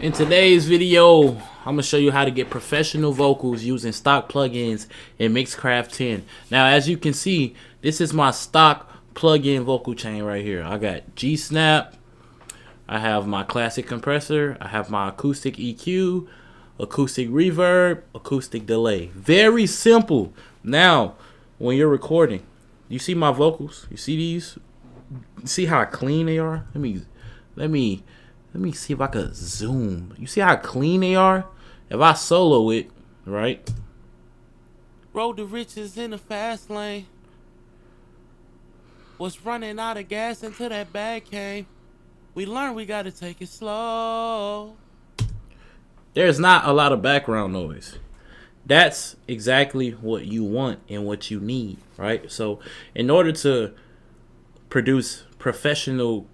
In today's video, I'm going to show you how to get professional vocals using stock plugins in Mixcraft 10. Now, as you can see, this is my stock plugin vocal chain right here. I got G-Snap, I have my classic compressor, I have my acoustic EQ, acoustic reverb, acoustic delay. Very simple. Now, when you're recording, you see my vocals? You see these? See how clean they are? Let me see if I could zoom. You see how clean they are? If I solo it, right? Road to riches in the fast lane. Was running out of gas until that bag came. We learned we gotta take it slow. There's not a lot of background noise. That's exactly what you want and what you need, right? So in order to produce professional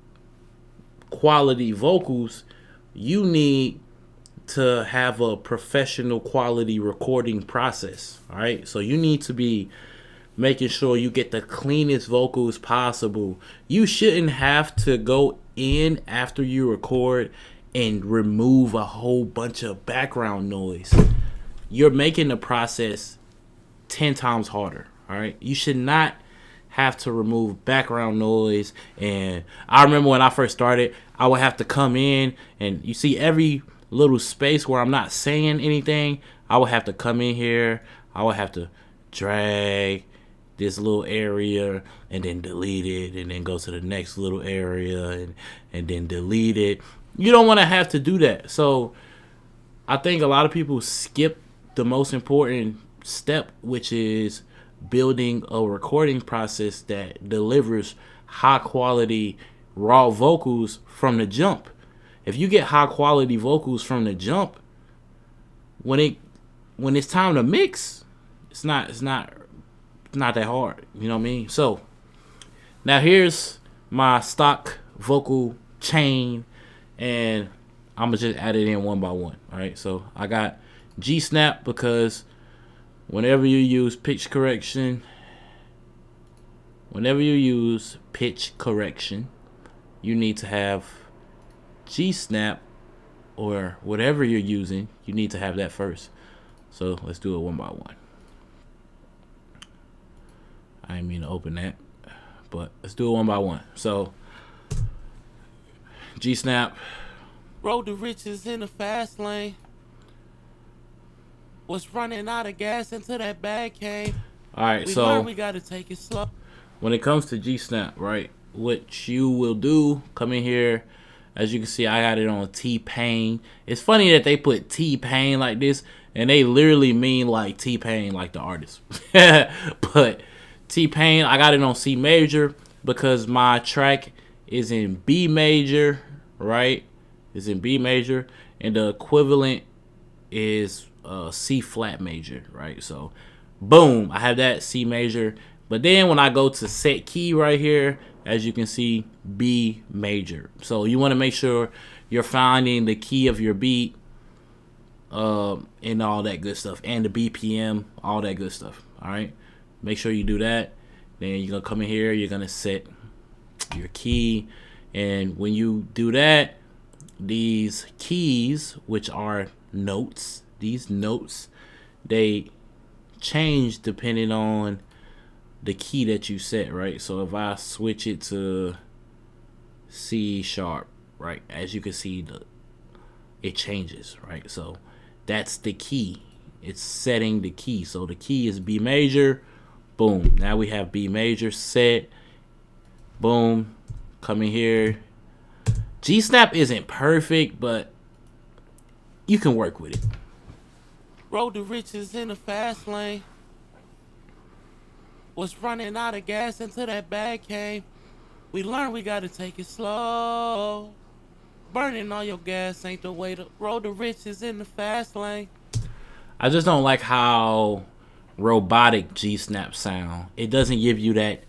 quality vocals, you need to have a professional quality recording process. All right, so you need to be making sure you get the cleanest vocals possible. You shouldn't have to go in after you record and remove a whole bunch of background noise. You're making the process 10 times harder. All right, you should not have to remove background noise. And I remember when I first started, I would have to come in, and you see every little space where I'm not saying anything, I would have to come in here, I would have to drag this little area and then delete it, and then go to the next little area and then delete it. You don't want to have to do that. So I think a lot of people skip the most important step, which is building a recording process that delivers high quality raw vocals from the jump. If you get high quality vocals from the jump, when it's time to mix, it's not that hard. You know what I mean? So now here's my stock vocal chain, and I'm gonna just add it in one by one. All right, so I got G-Snap because whenever you use pitch correction, you need to have G-Snap, or whatever you're using, you need to have that first. So let's do it one by one. I didn't mean to open that, but let's do it one by one. So G-Snap. Road to riches in the fast lane. Was running out of gas until that bag came. All right, we so learned we gotta take it slow. When it comes to G-Snap, right, what you will do, come in here. As you can see, I got it on T-Pain. It's funny that they put T-Pain like this, and they literally mean like T-Pain, like the artist. But T-Pain, I got it on C major because my track is in B major, right? It's in B major, and the equivalent is C flat major, right? So boom, I have that C major. But then when I go to set key right here, as you can see, B major. So you want to make sure you're finding the key of your beat and all that good stuff, and the BPM, all that good stuff. All right, make sure you do that. Then you're gonna come in here, you're gonna set your key, and when you do that, these keys, which are notes, these notes, they change depending on the key that you set, right? So if I switch it to C sharp, right, as you can see, it changes, right? So that's the key. It's setting the key. So the key is B major. Boom. Now we have B major set. Boom. Come in here. G-Snap isn't perfect, but you can work with it. Road to riches in the fast lane. Was running out of gas until that bag came. We learned we gotta take it slow. Burning all your gas ain't the way to road to riches in the fast lane. I just don't like how robotic G-Snap sound. It doesn't give you that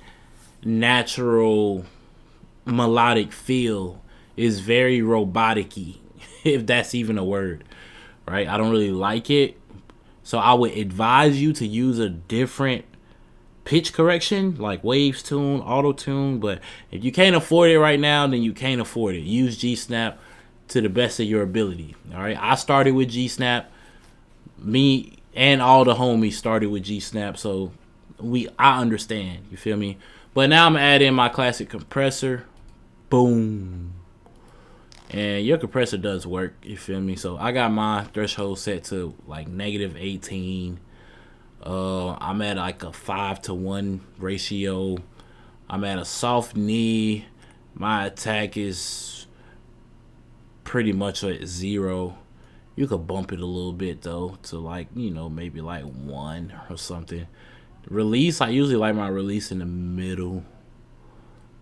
natural melodic feel. It's very robotic-y, if that's even a word, right? I don't really like it. So I would advise you to use a different pitch correction, like Waves Tune, Auto Tune. But if you can't afford it right now, then you can't afford it. Use G-Snap to the best of your ability. All right, I started with G Snap. Me and all the homies started with G Snap, so I understand. You feel me? But now I'm adding my classic compressor. Boom. And your compressor does work. You feel me? So I got my threshold set to like -18. I'm at like a 5-to-1 ratio. I'm at a soft knee. My attack is pretty much at 0. You could bump it a little bit though to like, you know, maybe like 1 or something. Release, I usually like my release in the middle,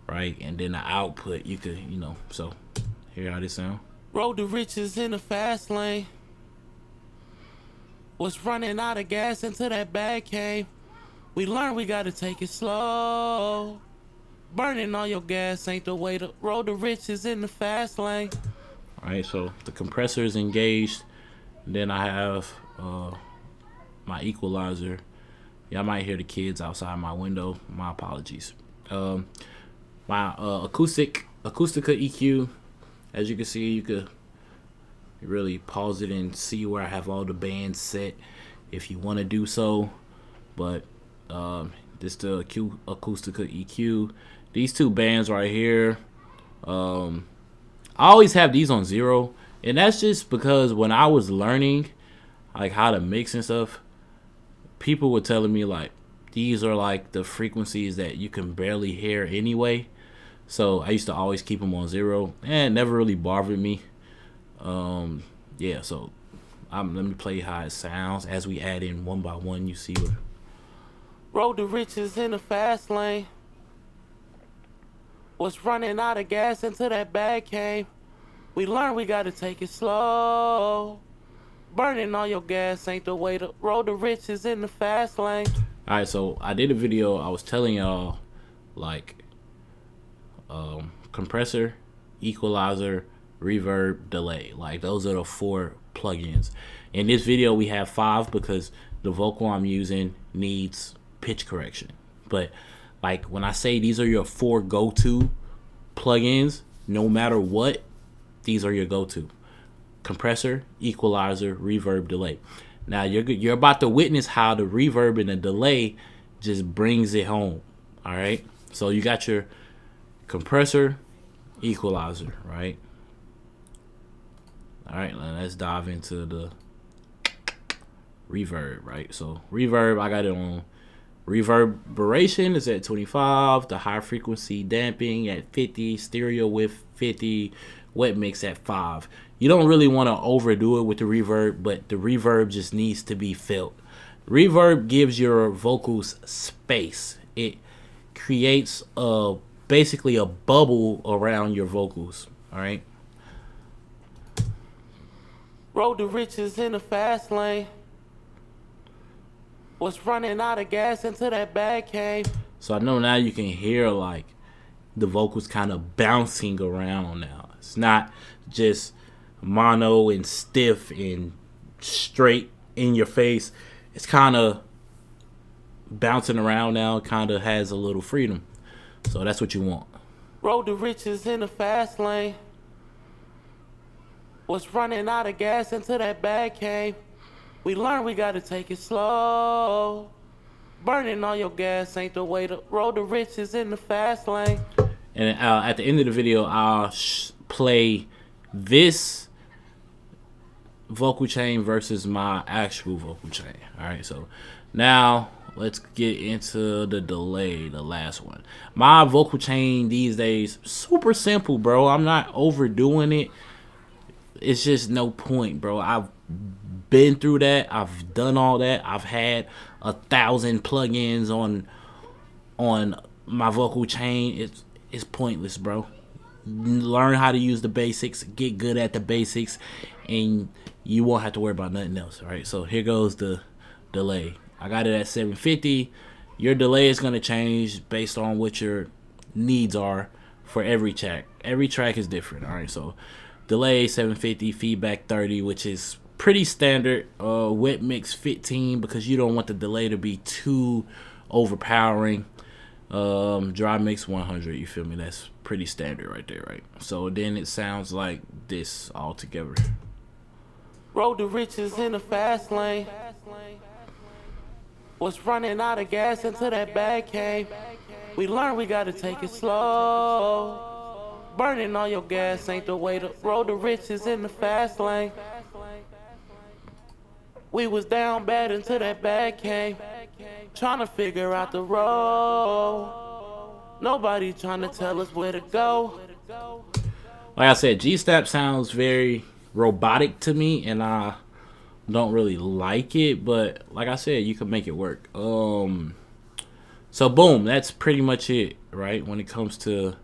right? And then the output, you could, you know, so hear how this sound. Road to riches in the fast lane. Was running out of gas until that bag came. We learned we gotta take it slow. Burning all your gas ain't the way to road to riches in the fast lane. Alright, so the compressor is engaged. Then I have my equalizer. Y'all might hear the kids outside my window. My apologies. My Acoustica EQ. As you can see, you could really pause it and see where I have all the bands set if you want to do so. But this the Acoustica EQ. These 2 bands right here. I always have these on 0, and that's just because when I was learning like how to mix and stuff, people were telling me like these are like the frequencies that you can barely hear anyway. So I used to always keep them on 0, and it never really bothered me. Yeah, so let me play how it sounds as we add in one by one. You see what road to riches in the fast lane. Was running out of gas until that bag came. We learned we gotta take it slow. Burning all your gas ain't the way to road to riches in the fast lane. Alright, so I did a video. I was telling y'all like compressor, equalizer, reverb, delay. Like those are the 4 plugins. In this video we have 5 because the vocal I'm using needs pitch correction. But like when I say these are your 4 go-to plugins, no matter what, these are your go-to. Compressor, equalizer, reverb, delay. Now you're about to witness how the reverb and the delay just brings it home. All right. So you got your compressor, equalizer, right? All right. Now let's dive into the reverb, right? So reverb, I got it on. Reverberation is at 25. The high frequency damping at 50. Stereo width 50. Wet mix at 5. You don't really want to overdo it with the reverb, but the reverb just needs to be felt. Reverb gives your vocals space. It creates basically a bubble around your vocals. All right. Road to riches in the fast lane. Was running out of gas until that bag came. So I know now you can hear like the vocals kind of bouncing around now. It's not just mono and stiff and straight in your face. It's kind of bouncing around now. It kind of has a little freedom. So that's what you want. Road to riches in the fast lane. Was running out of gas until that bag came. We learned we gotta take it slow. Burning all your gas ain't the way to road to riches in the fast lane. And at the end of the video, I'll play this vocal chain versus my actual vocal chain. All right, so now let's get into the delay, the last one. My vocal chain these days, super simple, bro. I'm not overdoing it. It's just no point, bro. I've been through that. I've done all that. I've had 1,000 plugins on my vocal chain. It's pointless, bro. Learn how to use the basics, get good at the basics, and you won't have to worry about nothing else. All right, so here goes the delay. I got it at 750. Your delay is going to change based on what your needs are for every track. Every track is different. All right, so delay 750, feedback 30, which is pretty standard. Wet mix 15 because you don't want the delay to be too overpowering. Dry mix 100. You feel me? That's pretty standard right there, right? So then it sounds like this all together. Road to riches in the fast lane. Was running out of gas until that bag came. We learned we gotta take it slow. Burning all your gas ain't the way to road to riches in the fast lane. We was down bad until that bag came. Trying to figure out the road. Nobody trying to tell us where to go. Like I said, G-Snap sounds very robotic to me, and I don't really like it. But like I said, you can make it work. So boom, that's pretty much it, right? When it comes to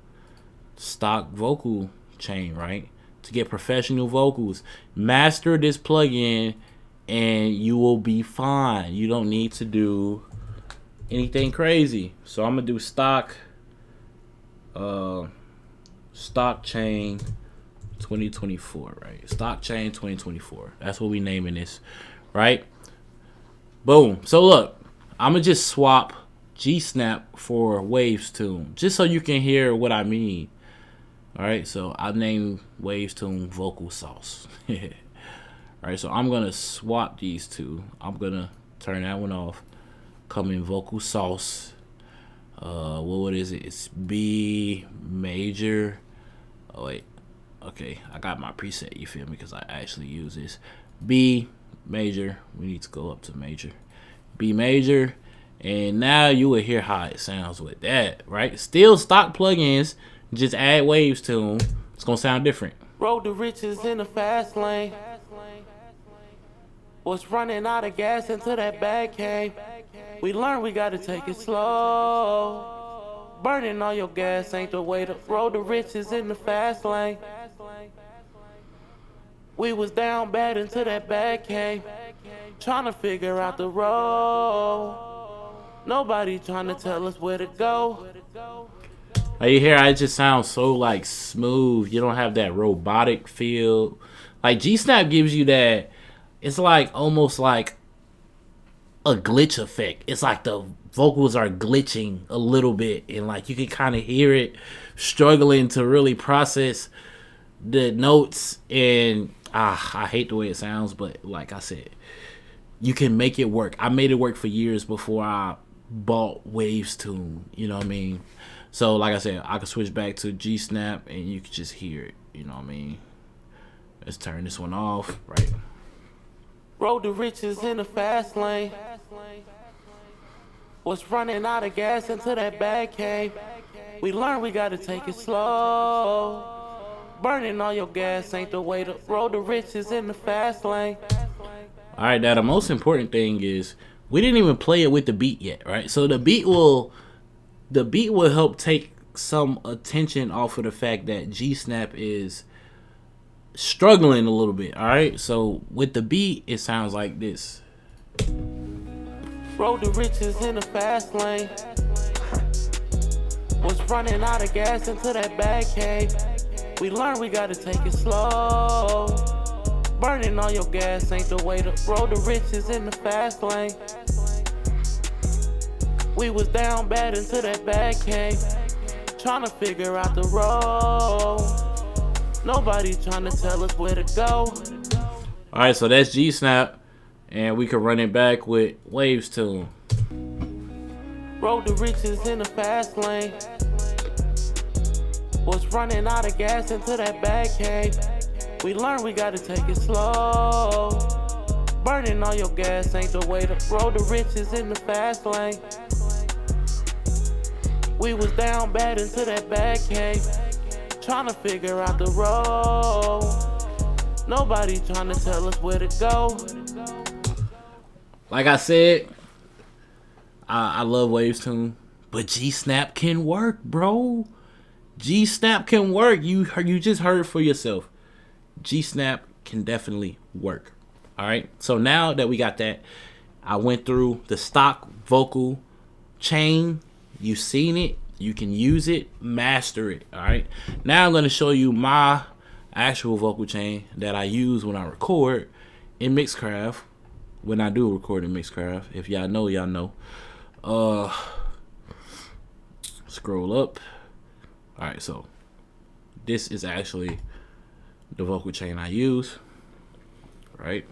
stock vocal chain, right? To get professional vocals, master this plugin, and you will be fine. You don't need to do anything crazy. So I'm gonna do stock chain 2024, right? Stock chain 2024. That's what we naming this, right? Boom. So look, I'm gonna just swap G-Snap for Waves Tune, just so you can hear what I mean. All right, so I named Waves Tune Vocal Sauce. All right, so I'm gonna swap these two. I'm gonna turn that one off. Come in Vocal Sauce. What is it? It's B major. Oh wait, okay, I got my preset. You feel me? Because I actually use this. B major. We need to go up to major. B major, and now you will hear how it sounds with that. Right? Still stock plugins. Just add Waves to them. It's gonna sound different. Road to riches in the fast lane. Was running out of gas until that bag came. We learned we gotta take it slow. Burning all your gas ain't the way to road to riches in the fast lane. We was down bad until that bag came. Trying to figure out the road. Nobody trying to tell us where to go. Like you hear, it just sounds so like smooth. You don't have that robotic feel. Like G-Snap gives you that. It's like almost like a glitch effect. It's like the vocals are glitching a little bit, and like you can kind of hear it struggling to really process the notes. And I hate the way it sounds, but like I said, you can make it work. I made it work for years before I bought Waves Tune. You know what I mean? So like I said, I can switch back to G-Snap and you can just hear it. You know what I mean? Let's turn this one off, right? Road to riches in the fast lane. Was running out of gas until that bag came. We learned we gotta take it slow. Burning all your gas ain't the way to road to riches in the fast lane. All right, now the most important thing is we didn't even play it with the beat yet, right? So the beat will help take some attention off of the fact that G-Snap is struggling a little bit. All right, so with the beat, it sounds like this. Road to riches in the fast lane. Was running out of gas until that bag came. We learned we gotta take it slow. Burning all your gas ain't the way to road to riches in the fast lane. We was down bad until that bag came. Trying to figure out the road. Nobody trying to tell us where to go. All right, so that's G-Snap, and we can run it back with Waves Tune. Road to riches in the fast lane. Was running out of gas until that bag came. We learned we gotta take it slow. Burning all your gas ain't the way to road to riches in the fast lane. We was down bad until that bag came. Trying to figure out the road. Nobody trying to tell us where to go. Like I said, I love Waves Tune, but G-Snap can work, bro. G-Snap can work. You just heard it for yourself. G-Snap can definitely work. All right. So now that we got that, I went through the stock vocal chain. You've seen it. You can use it, master it. All right. Now I'm going to show you my actual vocal chain that I use when I record in Mixcraft. When I do record in Mixcraft, if y'all know, y'all know. scroll up. All right, so this is actually the vocal chain I use, right?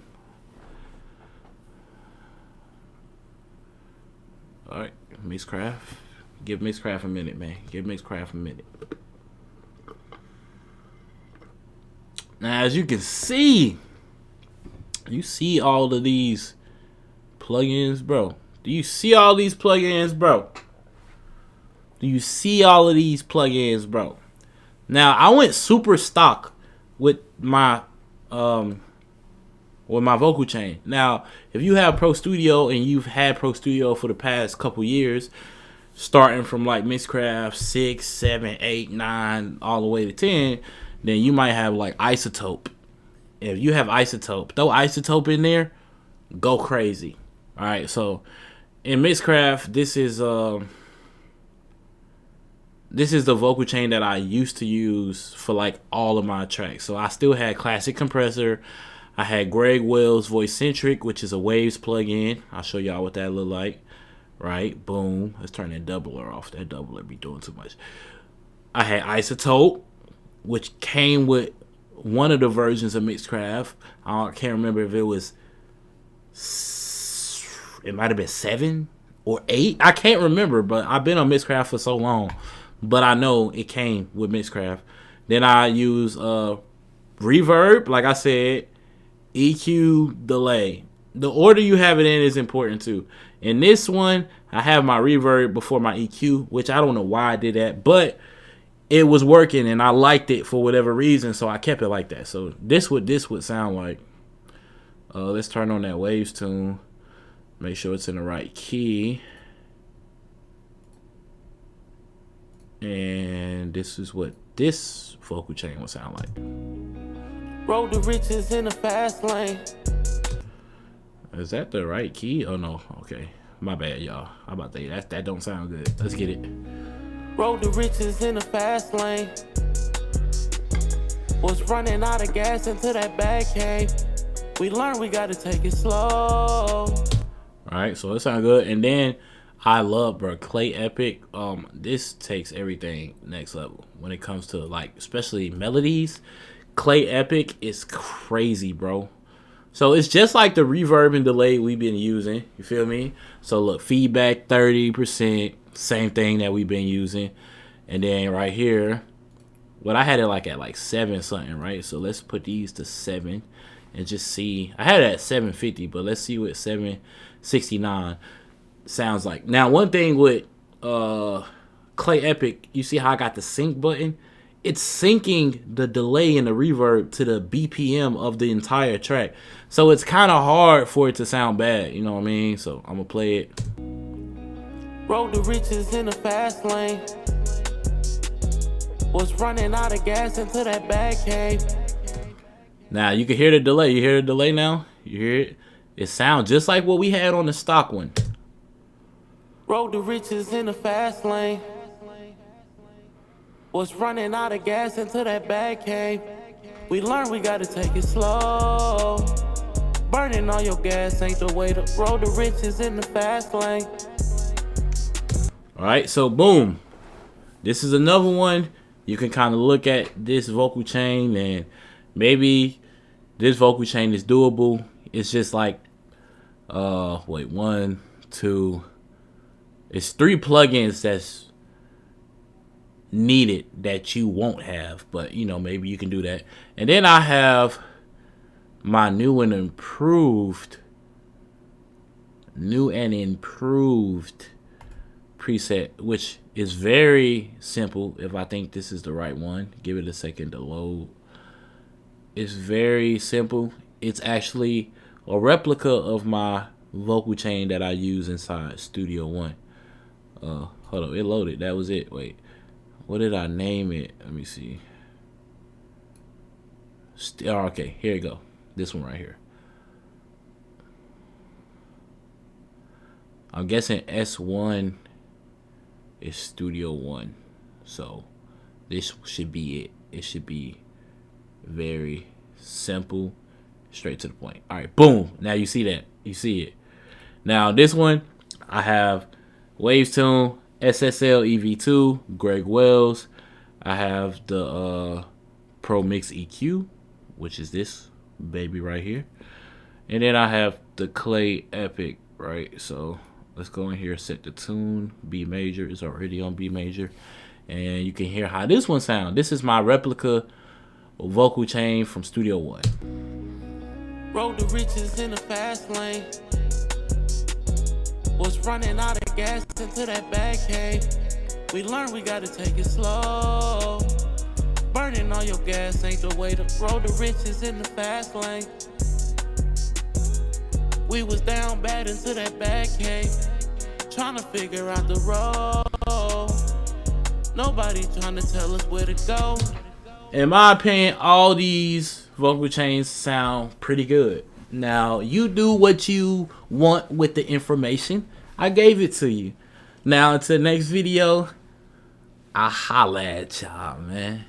All right, Mixcraft. Give Mixcraft a minute, man. Give Mixcraft a minute. Now, as you can see, you see all of these plugins, bro. Do you see all these plugins, bro? Do you see all of these plugins, bro? Now, I went super stock with my vocal chain. Now, if you have Pro Studio and you've had Pro Studio for the past couple years, starting from like Mixcraft 6, 7, 8, 9, all the way to 10, then you might have like Isotope. If you have Isotope, throw Isotope in there, go crazy. All right, so in Mixcraft, this is the vocal chain that I used to use for like all of my tracks. So I still had Classic Compressor. I had Greg Wells Voice Centric, which is a Waves plugin. I'll show y'all what that look like. Right, boom. Let's turn that doubler off. That doubler be doing too much. I had Isotope, which came with one of the versions of Mixcraft. I can't remember if it was. It might have been 7 or 8. I can't remember, but I've been on Mixcraft for so long. But I know it came with Mixcraft. Then I use Reverb, like I said, EQ, delay. The order you have it in is important too. In this one, I have my Reverb before my EQ, which I don't know why I did that, but it was working and I liked it for whatever reason, so I kept it like that. So this would sound like. Let's turn on that Waves tune. Make sure it's in the right key. And this is what this vocal chain will sound like. Road to riches in the fast lane. Is that the right key? Oh no, okay. My bad, y'all. I'm about to say that don't sound good. Let's get it. Road to riches in the fast lane. Was running out of gas into that bag cave. We learned we gotta take it slow. Alright, so it sounds good. And then I love, bro, Clay Epic. This takes everything next level when it comes to like, especially melodies. Clay Epic is crazy, bro. So it's just like the reverb and delay we've been using. You feel me? So look, feedback 30%, same thing that we've been using. And then right here, what I had it like at like 7 something, right? So let's put these to 7 and just see. I had it at 750, but let's see what 769 sounds like. Now, one thing with Clay Epic, you see how I got the sync button? It's syncing the delay and the reverb to the BPM of the entire track. So it's kind of hard for it to sound bad, you know what I mean? So I'm gonna play it. Road to riches in the fast lane. Was running out of gas into that bag cave. Now you can hear the delay. You hear the delay now? You hear it? It sounds just like what we had on the stock one. Road to riches in the fast lane. Was running out of gas into that bag cave. We learned we gotta take it slow. Burning all your gas ain't the way to road to riches in the fast lane. Alright, so boom. This is another one. You can kind of look at this vocal chain and maybe this vocal chain is doable. It's just like, wait, 1, 2. It's 3 plugins that's needed that you won't have, but you know, maybe you can do that. And then I have my new and improved preset, which is very simple. If I think this is the right one, give it a second to load. It's very simple. It's actually a replica of my vocal chain that I use inside Studio One. Hold on, it loaded. That was it. Wait, what did I name it? Let me see. Okay, here you go. This one right here. I'm guessing S1 is Studio One. So this should be it. It should be very simple, straight to the point. All right, boom. Now you see that. You see it. Now this one, I have Waves Tune, SSL EV2, Greg Wells. I have the Pro Mix EQ, which is this baby right here. And then I have the Clay Epic, right? So let's go in here, set the tune, B major. It's already on B major. And you can hear how this one sounds. This is my replica vocal chain from Studio One. Road to riches in the fast lane. Was running out of gas into that bag cave. We learned we gotta take it slow. Burning all your gas ain't the way to road to riches in the fast lane. We was down bad into that bag cave, trying to figure out the road. Nobody trying to tell us where to go. In my opinion, all these vocal chains sound pretty good. Now, you do what you want with the information. I gave it to you. Now, until the next video, I'll holla at y'all, man.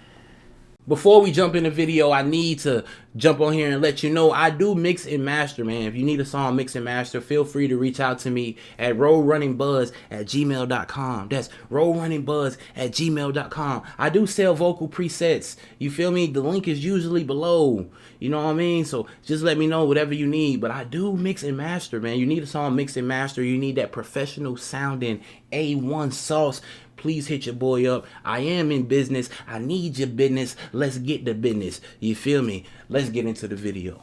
Before we jump in the video, I need to jump on here and let you know I do mix and master, man. If you need a song mix and master, feel free to reach out to me at roadrunningbuzz@gmail.com. That's roadrunningbuzz@gmail.com. I do sell vocal presets. You feel me? The link is usually below. You know what I mean? So just let me know whatever you need. But I do mix and master, man. You need a song mix and master. You need that professional sounding A1 sauce. Please hit your boy up. I am in business. I need your business. Let's get the business. You feel me? Let's get into the video.